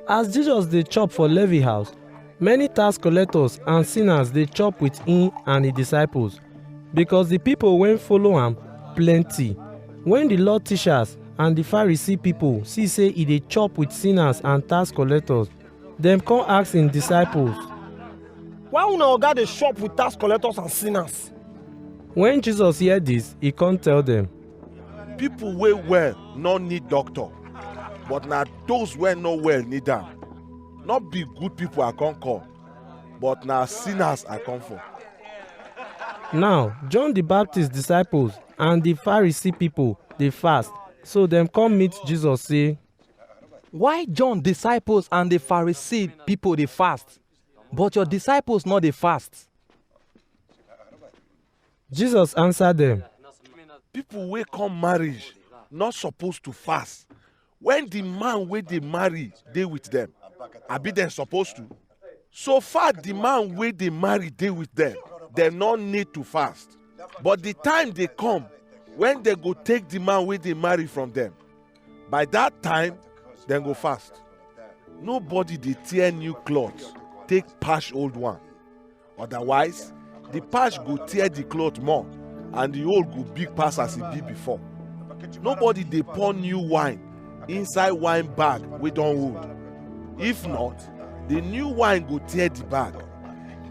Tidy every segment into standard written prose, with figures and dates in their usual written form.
As Jesus dey chop for Levi house, many tax collectors and sinners dey chop with him and his disciples, because the people wey follow am plenty. When the law teachers and the Pharisee people see say e dey chop with sinners and tax collectors, dem come ask him disciples, why una oga dey chop with tax collectors and sinners? When Jesus hear this, he come tell them, People wey well no need doctor, but na those wey no well need am. Not be good people I come call, but na sinners I come for. Now John the Baptist disciples and the Pharisee people dey fast, so dem come meet Jesus say, Why John disciples and the Pharisee people dey fast, but your disciples no dey fast? Jesus answer dem, People wey come marriage not supposed to fast when the man wey dey marry dey with them. Abi dem supposed to? So far the man wey dey marry dey with them, dem no need to fast. But the time dey come when dem go take the man wey dey marry from them. By that time, dem go fast. Nobody dey tear new cloth take patch old one. Otherwise, the patch go tear the cloth more and the old go big pass as e be before. Nobody dey pour new wine inside wine bag wey don old. If not, the new wine go tear the bag,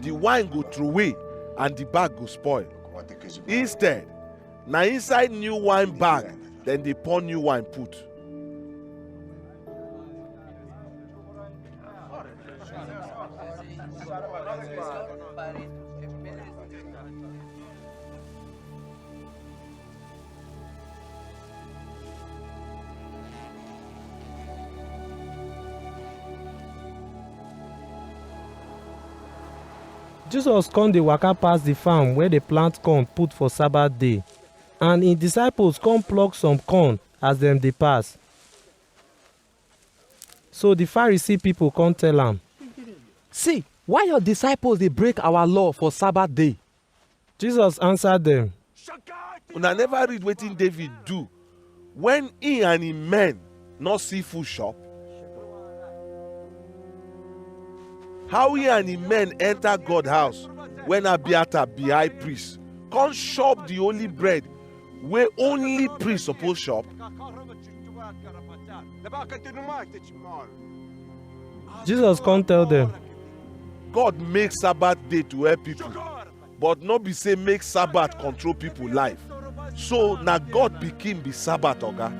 the wine go throway and the bag go spoil. Instead, na inside new wine bag dem dey pour new wine put. Jesus come dey waka pass the farm where dey plant corn put for Sabbath day, and him disciples come pluck some corn as dem dey pass. So the Pharisee people come tell am, See, why your disciples dey break our law for Sabbath day? Jesus answer dem, Una never read wetin David do when he and him men no see food chop? How he and him men enter God house when Abiathar be high priest, come chop the holy bread wey only priest suppose chop? Jesus come tell dem, God make Sabbath day to help people, but no be say make Sabbath control people life. So na God pikin be Sabbath oga.